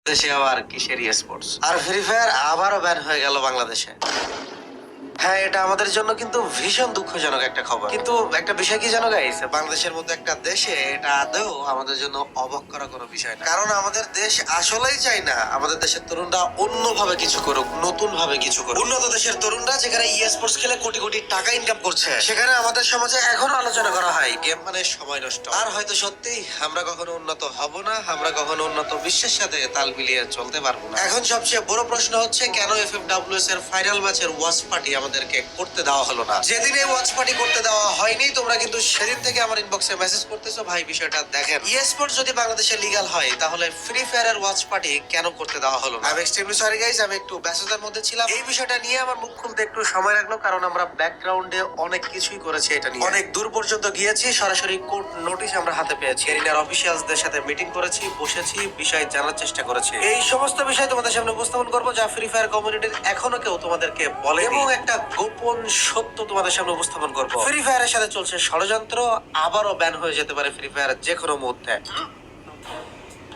দেশে আবার কিসের স্পোর্টস আর ফ্রি ফায়ার আবারও ব্যান হয়ে গেল বাংলাদেশে। হ্যাঁ, এটা আমাদের জন্য কিন্তু ভীষণ দুঃখজনক একটা খবর। কিন্তু একটা বিষয় কি জানো গাইস, বাংলাদেশের মতো একটা দেশে এটা আদৌ আমাদের জন্য অবাক করা কোনো বিষয় না। কারণ আমাদের দেশ আসলেই চাই না আমাদের দেশের তরুণরা অন্যভাবে কিছু করুক, নতুন ভাবে কিছু করুক। উন্নত দেশের তরুণরা যেখানে স্পোর্টস খেলে কোটি কোটি টাকা ইনকাম করছে, সেখানে আমাদের সমাজে এখনো আলোচনা করা হয় গেম মানে সময় নষ্ট। আর হয়তো সত্যি আমরা কখনো উন্নত হব না, আমরা কখনো উন্নত বিশ্বের সাথে তাল মিলিয়ে চলতে পারবো না। এখন সবচেয়ে বড় প্রশ্ন হচ্ছে, কেন এফএফডব্লিউএস এর ফাইনাল ম্যাচের ওয়াচ পার্টি আমাদেরকে করতে দেওয়া হলো না? যেদিন এই ওয়াচ পার্টি করতে দেওয়া হয়নি, তোমরা কিন্তু সেদিন থেকে আমার ইনবক্সে মেসেজ করতেছো, ভাই বিষয়টা দেখেন, স্পোর্টস যদি বাংলাদেশে লিগ্যাল হয় তাহলে ফ্রি ফায়ারের ওয়াচ পার্টি কেন করতে দেওয়া হলো না? আমি এক্সট্রিমলি সরি গাইস, আমি একটু ব্যস্ততার মধ্যে ছিলাম। এই বিষয়টা নিয়ে আমার মুখ খুলতে একটু সময় লাগলো, কারণ আমরা ব্যাকগ্রাউন্ডে অনেক কিছুই করেছি এটা নিয়ে। অনেক দূর পর্যন্ত গিয়েছি, সরাসরি কোর্ট নোটিশ আমরা হাতে পেয়েছি, এরিনার অফিসিয়ালসদের সাথে মিটিং করেছি, বসেছি, বিষয় জানার চেষ্টা করেছি। এই সমস্ত বিষয় তোমাদের সামনে উপস্থাপন করবো, যা ফ্রি ফায়ার কমিউনিটির এখনো কেউ তোমাদেরকে বলে, এবং একটা গোপন সত্য তোমাদের সামনে উপস্থাপন করবো। ফ্রি ফায়ারের সাথে চলছে ষড়যন্ত্র, আবারও ব্যান হয়ে যেতে পারে ফ্রি ফায়ার যে কোনো মুহূর্তে।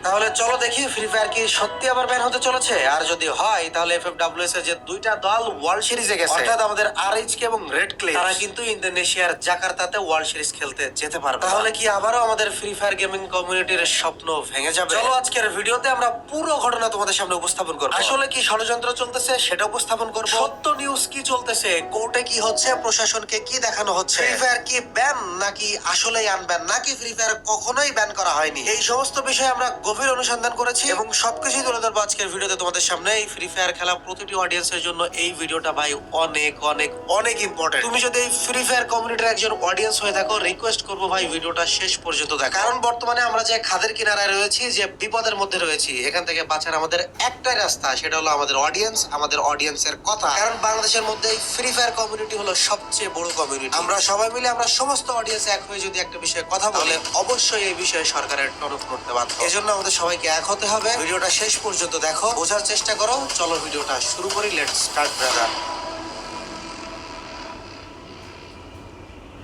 তাহলে চলো দেখি ফ্রি ফায়ার কি সত্যি আবার ব্যান হতে চলেছে, আর যদি হয় তাহলে এফএফডব্লিউএস এর যে দুইটা দল ওয়ার্ল্ড সিরিজে গেছে, অর্থাৎ আমাদের আরএইচকে এবং রেড ক্লে, তারা কিন্তু ইন্দোনেশিয়ার জাকার্তাতে ওয়ার্ল্ড সিরিজ খেলতে যেতে পারবে। তাহলে কি আবারও আমাদের ফ্রি ফায়ার গেমিং কমিউনিটির স্বপ্ন ভেঙে যাবে? চলো আজকের ভিডিওতে আমরা পুরো ঘটনা তোমাদের সামনে উপস্থাপন করব। আসলে কি ষড়যন্ত্র চলতেছে সেটা উপস্থাপন করব, সত্য নিউজ কি চলতেছে, কোর্টে কি হচ্ছে, প্রশাসনকে কি দেখানো হচ্ছে, ফ্রি ফায়ার কি ব্যান নাকি আসলেই আনব্যান, নাকি ফ্রি ফায়ার কখনোই ব্যান করা হয়নি, এই সমস্ত বিষয়ে আমরা গভীর অনুসন্ধান করেছি এবং সবকিছুই তুলে ধরবো আজকের ভিডিওতে তোমাদের সামনে। এই ফ্রি ফায়ার খেলা প্রতিটি অডিয়েন্সের জন্য এই ভিডিওটা ভাই অনেক অনেক অনেক ইম্পর্টেন্ট। তুমি যদি এই ফ্রি ফায়ার কমিউনিটির একজন অডিয়েন্স হয়ে থাকো, রিকোয়েস্ট করবো ভাই ভিডিওটা শেষ পর্যন্ত দেখো, কারণ বর্তমানে আমরা যে খাদের কিনারায় রয়েছি, যে বিপদের মধ্যে রয়েছি, এখান থেকে বাঁচার আমাদের একটাই রাস্তা, সেটা হলো আমাদের অডিয়েন্স, আমাদের অডিয়েন্সের কথা। কারণ বাংলাদেশের মধ্যে এই ফ্রি ফায়ার কমিউনিটি হলো সবচেয়ে বড় কমিউনিটি। আমরা সবাই মিলে, আমরা সমস্ত অডিয়েন্স এক হয়ে যদি একটা বিষয়ে কথা বলে, অবশ্যই এই বিষয়ে সরকারের টনক করতে বাধ্য। এজন্য আমাদের সবাইকে এক হতে হবে। ভিডিওটা শেষ পর্যন্ত দেখো, বোঝার চেষ্টা করো। চলো ভিডিওটা শুরু করি, লেটস স্টার্ট ব্রাদার।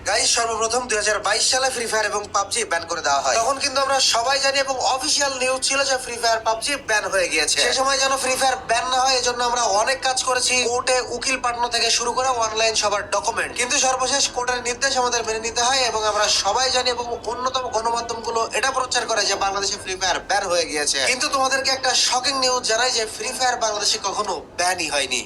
গাইস, সর্বপ্রথম 2022 সালে ফ্রি ফায়ার এবং পাবজি ব্যান করে দেওয়া হয়। তখন কিন্তু আমরা সবাই জানি এবং অফিসিয়াল নিউজ ছিল যে ফ্রি ফায়ার পাবজি ব্যান হয়ে গিয়েছে। সেই সময় যেন ফ্রি ফায়ার ব্যান না হয়, এজন্য আমরা অনেক কাজ করেছি, কোর্টে উকিল পাঠানো থেকে শুরু করে অনলাইন সবার ডকুমেন্ট। কিন্তু সর্বশেষ কোর্টের নির্দেশ আমাদের মেনে নিতে হয়, এবং আমরা সবাই জানি এবং অন্যতম গণমাধ্যমগুলো এটা প্রচার করে যে বাংলাদেশে ফ্রি ফায়ার ব্যান হয়ে গিয়েছে। কিন্তু তোমাদেরকে একটা শকিং নিউজ জানাই যে ফ্রি ফায়ার বাংলাদেশে কখনো ব্যানই হয়নি।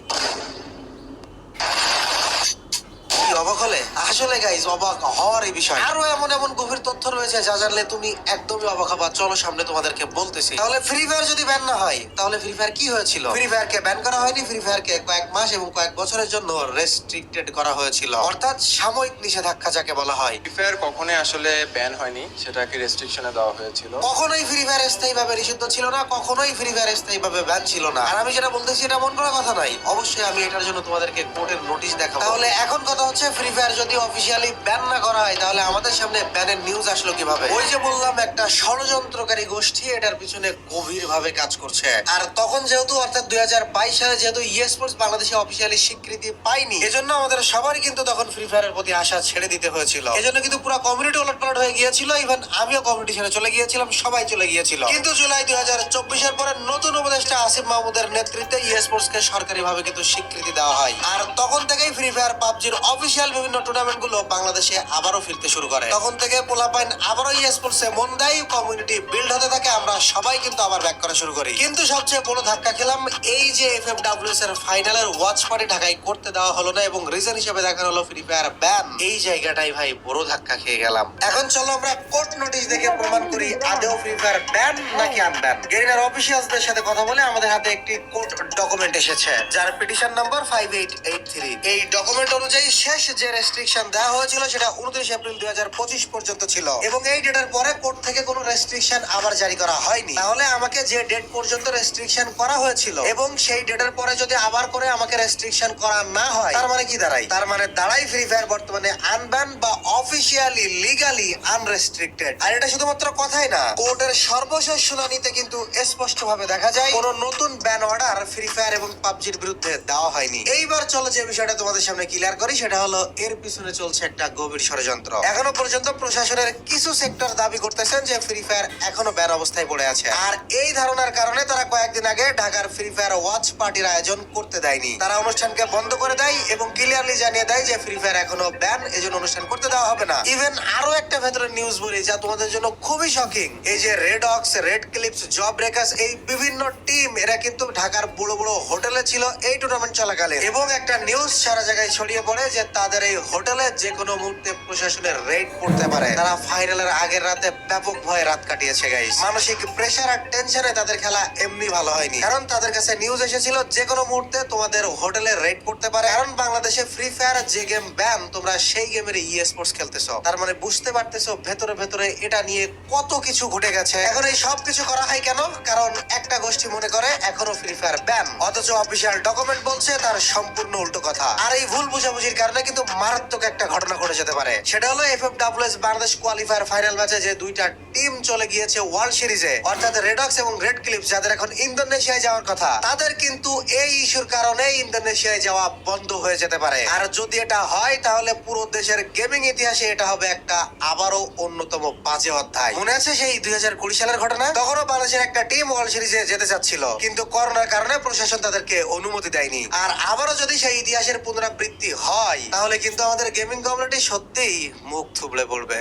অবাক হলে আসলে গাইজ অবাক হওয়ার এই বিষয়, আরো এমন এমন গভীর তথ্য রয়েছে যা জানলে তুমি একদমই অবাক হবা। চলো সামনে তোমাদেরকে বলতেছি। তাহলে ফ্রি ফায়ার যদি ব্যান না হয়, তাহলে ফ্রি ফায়ার কি হয়েছিল? ফ্রি ফায়ারকে ব্যান করা হয়নি, ফ্রি ফায়ারকে কয়েক মাস এবং কয়েক বছরের জন্য রেস্ট্রিক্টেড করা হয়েছিল, অর্থাৎ সাময়িক নিষেধাজ্ঞা যাকে বলা হয়। ফ্রি ফায়ার কখনোই আসলে ব্যান হয়নি, সেটাকে রেস্ট্রিকশনে দেওয়া হয়েছিল। কখনোই ফ্রি ফায়ার স্থায়ীভাবে নিষিদ্ধ ছিল না, কখনোই ফ্রি ফায়ার স্থায়ীভাবে ব্যান ছিল না। আর আমি যেটা বলতেছি এটা মন করা কথা নাই, অবশ্যই আমি এটার জন্য তোমাদেরকে কোর্টের নোটিশ দেখাবো। তাহলে এখন কথা হচ্ছে, ফ্রি ফায়ার যদি অফিসিয়ালি ব্যান না করা হয়, তাহলে আমাদের সামনে ব্যানের নিউজ আসলো কিভাবে? ওই যে বললাম, একটা ষড়যন্ত্রকারী গোষ্ঠী এটার পিছনে গভীর ভাবে কাজ করছে। আর তখন যেহেতু, অর্থাৎ 2022 সালে যেহেতু স্পোর্টস বাংলাদেশে অফিসিয়ালি স্বীকৃতি পাইনি, এজন্য আমাদের সবারই কিন্তু তখন ফ্রি ফায়ারের প্রতি আশা ছেড়ে দিতে হয়েছিল। এজন্য কিন্তু পুরো কমিউনিটি উলটপালট হয়ে গিয়েছিল, ইভেন আমিও কমিউনিটি ছেড়ে চলে গিয়েছিলাম, সবাই চলে গিয়েছিল। কিন্তু জুলাই 2024 পরে নতুন উপদেষ্টা আসিফ মাহমুদের নেতৃত্বে স্পোর্টস কে সরকারিভাবে কিন্তু স্বীকৃতি দেওয়া হয়। আর তখন থেকেই ফ্রি ফায়ার পাবজির অফিসিয়াল বিভিন্ন টুর্নামেন্ট গুলো বাংলাদেশে আবারও ফিরতে শুরু করে। তখন থেকে পোলাপাইন আবারও স্পোর্টস এ মন দেয়, কমিউনিটি বিল্ড হতে থাকে, আমরা সবাই কিন্তু আবার ব্যাক করা শুরু করি। কিন্তু সবচেয়ে বড় ধাক্কা খেলাম এই যে এফএফডব্লিউএস এর ফাইনালের ওয়াচ পার্টি ঢাকায় করতে দেওয়া হলো না, এবং রিজন হিসেবে দেখানো হলো ফ্রি ফায়ার ব্যান। এই জায়গাটাই ভাই বড় ধাক্কা খেয়ে গেলাম। এখন চলো আমরা কোর্ট নোটিশ দেখে প্রমাণ করি আদৌ ফ্রি ফায়ার ব্যান নাকি আনব্যান। গেরিনার অফিসিয়ালসদের সাথে কথা বলে আমাদের হাতে একটি কোর্ট ডকুমেন্ট এসেছে, যার পিটিশন নাম্বার 5883। এই ডকুমেন্ট অনুযায়ী শেষ যে রেস্ট্রিকশন দেওয়া হয়েছিল সেটা 29 এপ্রিল 2025 পর্যন্ত ছিল, এবং এই ডেটের পরে কোর্ট থেকে কোনো রেস্ট্রিকশন আবার জারি করা হয়নি। তাহলে আমাকে যে ডেট পর্যন্ত রেস্ট্রিকশন করা হয়েছিল, এবং সেই ডেটের পরে যদি আবার করে আমাকে রেস্ট্রিকশন করা না হয়, তার মানে কি দাঁড়ায়? তার মানে দাঁড়াই ফ্রি ফায়ার বর্তমানে আনব্যান বা অফিসিয়ালি লিগালি আনরেস্ট্রিক্টেড। আর এটা শুধুমাত্র কথাই না, কোর্টের সর্বশেষ শুনানিতে কিন্তু স্পষ্ট ভাবে দেখা যায় কোনো নতুন ব্যান অর্ডার ফ্রি ফায়ার এবং পাবজির বিরুদ্ধে দেওয়া হয়নি। এইবার চলো যে বিষয়টা তোমাদের সামনে ক্লিয়ার করি, সেটা হলো এর পিছনে চলছে একটা গভীর ষড়যন্ত্র। এখনো পর্যন্ত প্রশাসনের কিছু সেক্টর দাবি করতেছেন যে ফ্রি ফায়ার এখনো ব্যান অবস্থায় পড়ে আছে, আর এই ধারণার কারণে তারা কয়েকদিন আগে ঢাকার ফ্রি ফায়ার ওয়াচ পার্টির আয়োজন করতে দেয়নি। তারা অনুষ্ঠানকে বন্ধ করে দেয় এবং ক্লিয়ারলি জানিয়ে দেয় যে ফ্রি ফায়ার এখনো ব্যান, এজন্য অনুষ্ঠান করতে দেওয়া হবে না। ইভেন আরো একটা ভেতরের নিউজ বলি যা তোমাদের জন্য খুবই শকিং। এই যে Red Ox, Red Clips, Job Breakers, এই বিভিন্ন টিম এরা কিন্তু ঢাকার বড় বড় হোটেলে ছিল এই টুর্নামেন্ট চলাকালীন, এবং একটা নিউজ সারা জায়গায় ছড়িয়ে পড়ে যে তাদের এই হোটেলে যে কোনো মুহূর্তে প্রশাসনের রেড পড়তে পারে। তারা ফাইনালের আগের রাতে ব্যাপক ভয়ে রাত কাটিয়েছে গাইস। মানসিক প্রেসার আর টেনশনে তাদের খেলা এমনি ভালো হয়নি, কারণ তাদের কাছে নিউজ এসেছিল যে কোনো মুহূর্তে তোমাদের হোটেলে রেড পড়তে পারে। কারণ বাংলাদেশে ফ্রি ফায়ার যে গেম ব্যান, তোমরা সেই গেমের স্পোর্টস খেলতেছো, তার মানে বুঝতে পারতেছো ভেতরে ভেতরে এটা নিয়ে কত কিছু ঘটে গেছে। এখন এই সব কিছু করা হয় কেন? কারণ একটা গোষ্ঠী মনে করে এখনো ফ্রি ফায়ার ব্যান, অথচ অফিসিয়াল ডকুমেন্ট বলছে তার সম্পূর্ণ উল্টো কথা। আর এই ভুল বুঝাবুঝির কারণে কিন্তু মারাত্মক একটা ঘটনা ঘটে যেতে পারে। সেটা হলো এফএফডব্লিউএস বাংলাদেশ কোয়ালিফায়ার ফাইনাল ম্যাচে যে দুইটা টিম চলে গিয়েছে ওয়ার্ল্ড সিরিজে, অর্থাৎ রেডক্স এবং রেড ক্লিপস, যাদের এখন ইন্দোনেশিয়ায় যাওয়ার কথা, তাদের কিন্তু এই ইস্যুর কারণে ইন্দোনেশিয়ায় যাওয়া বন্ধ হয়ে যেতে পারে। আর যদি এটা হয় তাহলে পুরো দেশের গেমিং ইতিহাসে এটা হবে একটা আবারও অন্যতম বাজে অধ্যায়। মনে আছে সেই 2020 সালের ঘটনা? তখনও বাংলাদেশের একটা টিম ওয়ার্ল্ড সিরিজে যেতে চাচ্ছিল, কিন্তু করোনার কারণে প্রশাসন তাদেরকে অনুমতি দেয়নি। আর আবারও যদি সেই ইতিহাসের পুনরাবৃত্তি হয় তাহলে কিন্তু আমাদের গেমিং কমিউনিটি সত্যিই মুখ থুবড়ে পড়বে।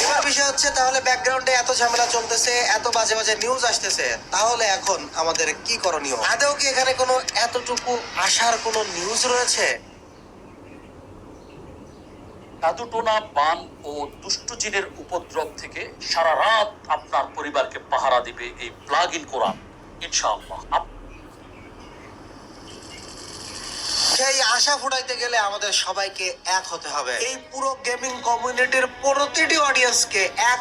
এবার বিষয় হচ্ছে, তাহলে ব্যাকগ্রাউন্ডে এত ঝামেলা চলতেছে, এত বাজে বাজে নিউজ আসতেছে, তাহলে এখন আমাদের কি করণীয়? আদৌ কি এখানে কোনো এতটুকু আশার কোনো নিউজ রয়েছে? জাদুটোনা, বান ও দুষ্ট জিনের উপদ্রব থেকে সারা রাত আপনার পরিবারকে পাহারা দিবে এই প্লাগ ইন কোরআন, ইনশাআল্লাহ। সেই আশা ফুটাইতে গেলে আমাদের সবাইকে এক হতে হবে। এই পুরো গেমিং কমিউনিটির প্রতিটি অডিয়েন্সকে এক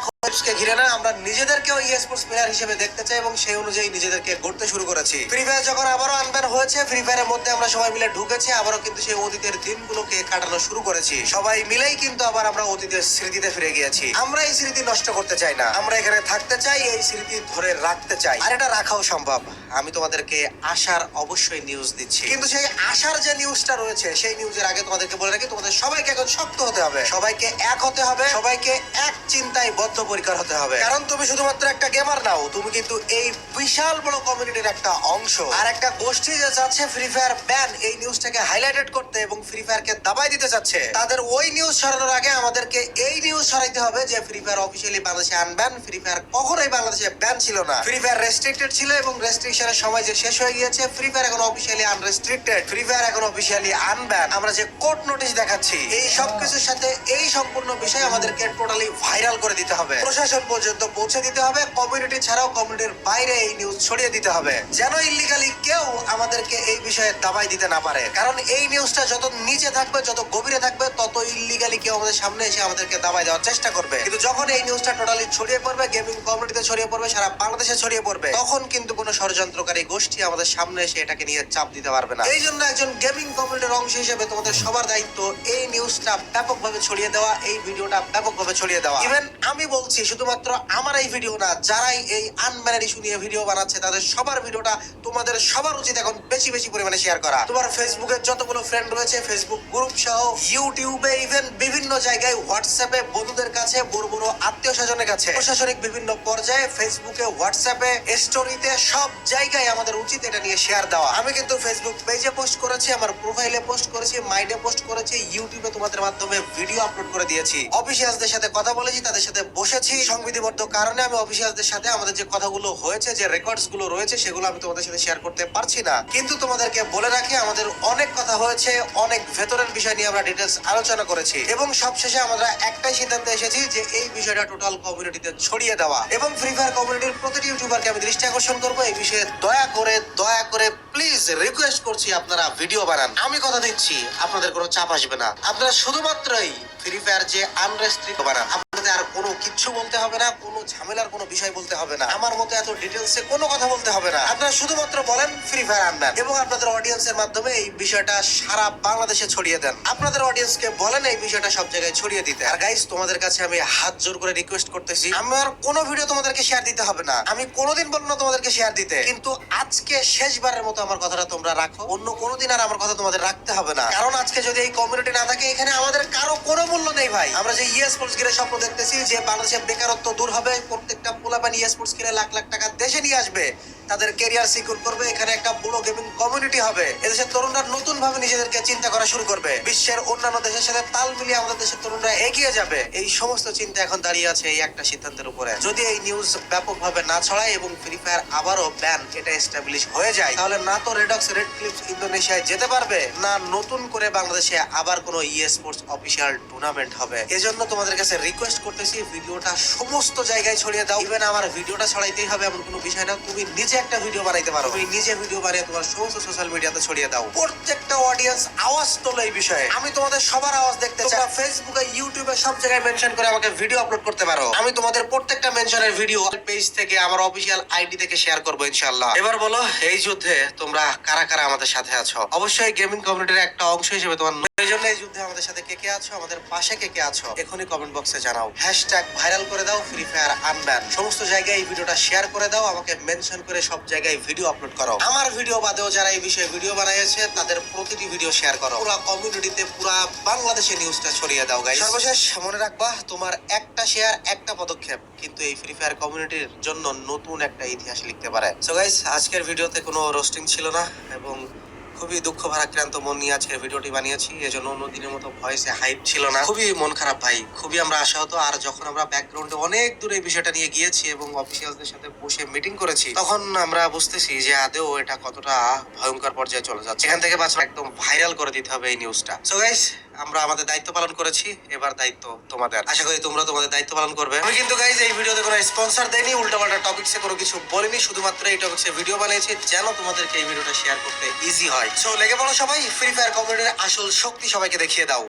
ঘিরে না আমরা নিজেদেরকেও স্পোর্টস প্লেয়ার হিসেবে দেখতে চাই, এবং সেই অনুযায়ী নিজেদেরকে গড়তে শুরু করেছি। ফ্রি ফায়ার যখন আবারও আনব্যান হয়েছে, ফ্রি ফায়ারের মধ্যে আমরা সবাই মিলে ঢুকেছি, আবারও কিন্তু সেই অতীতের দিনগুলোকে কাটানো শুরু করেছি। সবাই মিলেই কিন্তু আবার আমরা অতীতের স্মৃতিতে ফিরে গিয়েছি। আমরা এই স্মৃতি নষ্ট করতে চাই না, আমরা এখানে থাকতে চাই, এই স্মৃতি ধরে রাখতে চাই, আর এটা রাখাও সম্ভব। আমি তোমাদেরকে আশার অবশ্যই নিউজ দিচ্ছি, কিন্তু সেই আশার যে নিউজটা রয়েছে সেই নিউজের আগে তোমাদেরকে বলে রাখি, তোমাদের সবাইকে এখন শক্ত হতে হবে, সবাইকে এক হতে হবে, সবাইকে এক চিন্তায় বদ্ধপরিকর হতে হবে। কারণ তুমি শুধুমাত্র একটা গেমার নাও, তুমি কিন্তু এই বিশাল বড় কমিউনিটির একটা অংশ। আর একটা গোষ্ঠী যে চাচ্ছে ফ্রি ফায়ার ব্যান, এই নিউজটাকে হাইলাইটেড করতে এবং ফ্রি ফায়ারকে দাবাই দিতে চাচ্ছে, তাদের ওই নিউজ ছড়ানোর আগে আমাদেরকে এই নিউজ ছড়াইতে হবে যে ফ্রি ফায়ার অফিসিয়ালি বাংলাদেশে আনব্যান। ফ্রি ফায়ার কখনোই বাংলাদেশে ব্যান ছিল না, ফ্রি ফায়ার রেস্ট্রিক্টেড ছিল, এবং রেস্ট্রিকশনের সময় যে শেষ হয়ে গিয়েছে, ফ্রি ফায়ার এখন অফিসিয়ালি আনরেস্ট্রিক্টেড, ফ্রি ফায়ার এখন অফিসিয়ালি আনব্যান। আমরা যে কোর্ট নোটিশ দেখাচ্ছি, এই সব কিছুর সাথে এই সম্পূর্ণ বিষয় আমাদেরকে টোটালি ভাইরাল করে দিতে হবে, প্রশাসন পর্যন্ত পৌঁছে দিতে হবে, কমিউনিটি ছাড়াও কমিউনিটির বাইরে এই নিউজ ছড়িয়ে দিতে হবে, যেন ইল্লিগালি কেউ আমাদেরকে এই বিষয়ে দাবাই দিতে না পারে। কারণ এই নিউজটা যত নিচে থাকবে, যত গভীরে থাকবে, তত ইল্লিগালি কেউ আমাদের সামনে এসে আমাদেরকে দাবাই দেওয়ার চেষ্টা করবে। কিন্তু যখন এই নিউজটা টোটালি ছড়িয়ে পড়বে, গেমিং কমিউনিটিতে ছড়িয়ে পড়বে, সারা বাংলাদেশে ছড়িয়ে পড়বে, তখন কিন্তু কোনো ষড়যন্ত্রকারী গোষ্ঠী আমাদের সামনে এসে এটাকে নিয়ে চাপ দিতে পারবে না। এই জন্য একজন গেমিং কমিউনিটির অংশ হিসেবে তোমাদের সবার দায়িত্ব এই নিউজটা ব্যাপকভাবে ছড়িয়ে দেওয়া, এই ভিডিওটা ব্যাপকভাবে ছড়িয়ে দেওয়া। ইভেন আমি বলছি, শুধুমাত্র আমার এই ভিডিও না, যারাই এই আনব্যানের ইস্যু নিয়ে ভিডিও বানাচ্ছে তাদের সবার ভিডিওটা তোমাদের সবার উচিত এখন বেশি বেশি পরিমাণে শেয়ার করা। তোমার ফেসবুকের যতগুলো ফ্রেন্ড রয়েছে, ফেসবুক গ্রুপ সহ, ইউটিউবে, ইভেন বিভিন্ন জায়গায়, হোয়াটসঅ্যাপে, বন্ধুদের কাছে, বড় বড় আত্মীয় স্বজনের কাছে, প্রশাসনিক বিভিন্ন পর্যায়ে, ফেসবুকে, হোয়াটসঅ্যাপে, স্টোরিতে, সব জায়গায় আমাদের উচিত এটা নিয়ে শেয়ার দেওয়া। আমি কিন্তু ফেসবুক পেজে পোস্ট করেছি, আমার প্রোফাইলে পোস্ট করেছি, মাইন্ডে পোস্ট করেছি, ইউটিউবে তোমাদের মাধ্যমে ভিডিও আপলোড করে দিয়েছি, অফিসিয়ালদের সাথে কথা বলেছি, তাদের সাথে বসেছি। সংবিধিবদ্ধ কারণে আমি অফিসিয়ালদের সাথে আমাদের যে কথাগুলো হয়েছে, যে রেকর্ডস গুলো রয়েছে, সেগুলো আমি তোমাদের সাথে শেয়ার করতে পারছি না, কিন্তু তোমাদেরকে বলে রাখি আমাদের অনেক কথা হয়েছে, অনেক ভেতরের বিষয় নিয়ে আমরা ডিটেলস আলোচনা করেছি, এবং সবশেষে আমরা একটাই সিদ্ধান্তে এসেছি যে এই বিষয়টা টোটাল কমিউনিটিতে ছড়িয়ে দেওয়া। এবং ফ্রি ফায়ার কমিউনিটির প্রতিটি ইউটিউবারকে আমি দৃষ্টি আকর্ষণ করবো এই বিষয়ে, দয়া করে প্লিজ রিকোয়েস্ট করছি আপনারা ভিডিও বানান। আমি কথা দিচ্ছি আপনাদের কোনো চাপ আসবে না, আপনারা শুধুমাত্রই ফ্রি ফায়ার যে আনরেস্ট্রিক্ট বানান। আপনাদের সাথে আর কোনো কিচ্ছু বলতে হবে না, কোনো ঝামেলার কোনো বিষয় বলতে হবে না, আমার মতো এত ডিটেলসে কোনো কথা বলতে হবে না। আপনারা শুধুমাত্র বলেন ফ্রি ফায়ার আনবেন এবং আপনাদের অডিয়েন্সের মাধ্যমে এই বিষয়টা সারা বাংলাদেশে ছড়িয়ে দেন। আপনাদের অডিয়েন্সকে বলেন এই বিষয়টা সব জায়গায় ছড়িয়ে দিতে। আর গাইস, তোমাদের কাছে আমি হাত জোর করে রিকোয়েস্ট করতেছি, আমার কোনো ভিডিও তোমাদেরকে শেয়ার দিতে হবে না, আমি কোনোদিন বলবো না তোমাদেরকে শেয়ার দিতে, কিন্তু আজকে শেষবারের মতো আমার কথাটা তোমরা রাখো। অন্য কোনোদিন আর আমার কথা তোমাদের রাখতে হবে না, কারণ আজকে যদি এই কমিউনিটি না থাকে, এখানে আমাদের কারো কোনো মূল্য নেই ভাই। আমরা যে স্পোর্টস গিরে স্বপ্ন দেখতেছি যে বাংলাদেশের বেকারত্ব দূর হবে, প্রত্যেকটা পোলাপান স্পোর্টস গিরে লাখ লাখ টাকা দেশে নিয়ে আসবে, তাদের ক্যারিয়ার সিকিউর করবে, এখানে একটা বড় গেমিং কমিউনিটি হবে, এদেশের তরুণরা নতুন ভাবে নিজেদেরকে চিন্তা করা শুরু করবে, বিশ্বের অন্যান্য দেশের সাথে তাল মিলিয়ে আমাদের দেশের তরুণরা এগিয়ে যাবে। এই সমস্ত চিন্তা এখন দাঁড়িয়ে আছে এই একটা সিদ্ধান্তের উপরে। যদি এই নিউজ ব্যাপকভাবে না ছড়ায় এবং ফ্রি ফায়ার আবারও ব্যান এটা এস্টাবলিশ হয়ে যায়, তাহলে না তো রেডক্স রেড ক্লিপস ইন্দোনেশিয়ায় যেতে পারবে, না নতুন করে বাংলাদেশে আবার কোনো স্পোর্টস অফিসিয়াল টুর্নামেন্ট হবে। এজন্য তোমাদের কাছে রিকোয়েস্ট করতেছি, ভিডিওটা সমস্ত জায়গায় ছড়িয়ে দাও। ইভেন আমার ভিডিওটা ছড়াইতেই হবে এমন কোনো বিষয় না, তুমি নিজে একটা ভিডিও বানাইতে পারো, তুমি নিজে ভিডিও বানিয়ে তোমার সমস্ত সোশ্যাল মিডিয়াতে ছড়িয়ে দাও। প্রত্যেকটা অডিয়েন্স আওয়াজ তোলো এই বিষয়ে। আমি তোমাদের সবার আওয়াজ দেখতে চাই। তোমরা ফেসবুকে, ইউটিউবে সব জায়গায় মেনশন করে আমাকে ভিডিও আপলোড করতে পারো, আমি তোমাদের প্রত্যেকটা মেনশনের ভিডিও পেজ থেকে, আমার অফিসিয়াল আইডি থেকে শেয়ার করবো ইনশাআল্লাহ। এবার বলো, এই যুদ্ধে তোমরা কারা কারা আমাদের সাথে আছো? অবশ্যই গেমিং কমিউনিটির একটা অংশ হিসেবে তোমার এই জন্য এই যুদ্ধে আমাদের সাথে কে কে আছো, আমাদের পাশে কে কে আছো, এখনই কমেন্ট বক্সে জানাও। হ্যাশট্যাগ ভাইরাল করে দাও ফ্রি ফায়ার আনব্যান, সমস্ত জায়গায় এই ভিডিওটা শেয়ার করে দাও, আমাকে মেনশন করে সব জায়গায় ভিডিও আপলোড করো। আমার ভিডিও বাদেও যারা এই বিষয়ে ভিডিও বানিয়েছে তাদের প্রতিটি ভিডিও শেয়ার করো, পুরো কমিউনিটিতে, পুরো বাংলাদেশে নিউজটা ছড়িয়ে দাও গাইস। সর্বশেষ মনে রাখবা, তোমার একটা শেয়ার, একটা পদক্ষেপ কিন্তু এই ফ্রি ফায়ার কমিউনিটির জন্য নতুন একটা ইতিহাস লিখতে পারে। সো গাইস, আজকের ভিডিওতে কোনো রোস্টিং ছিল না এবং খুবই দুঃখ ভারাক্রান্ত মন নিয়ে আজকে ভিডিওটি বানিয়েছি, এজন্য অন্যদিনের মতো ভয়েসে হাইপ ছিল না। খুবই মন খারাপ ভাই, খুবই আমরা আশাহত। আর যখন আমরা ব্যাকগ্রাউন্ডে অনেক দূরে এই বিষয়টা নিয়ে গিয়েছি এবং অফিসিয়ালদের সাথে বসে মিটিং করেছি, তখন আমরা বুঝতেছি যে আদেও এটা কতটা ভয়ঙ্কর পর্যায়ে চলে যাচ্ছে। এখান থেকে বাঁচা একদম ভাইরাল করে দিতে হবে এই নিউজটা। সো গাইস, আমরা আমাদের দায়িত্ব পালন করেছি, এবার দায়িত্ব তোমাদের। আশা করি তোমরা তোমাদের দায়িত্ব পালন করবে। আমি কিন্তু গাইস এই ভিডিওতে কোনো স্পন্সর দেইনি, উল্টাপাল্টা টপিকসে কোনো কিছু বলিনি, শুধুমাত্র এই টপিকসে ভিডিও বানিয়েছি যেন তোমাদেরকে এই ভিডিওটা শেয়ার করতে ইজি হয়। সো লেগে পড়ো সবাই, ফ্রি ফায়ার কমিউনিটির আসল শক্তি সবাইকে দেখিয়ে দাও।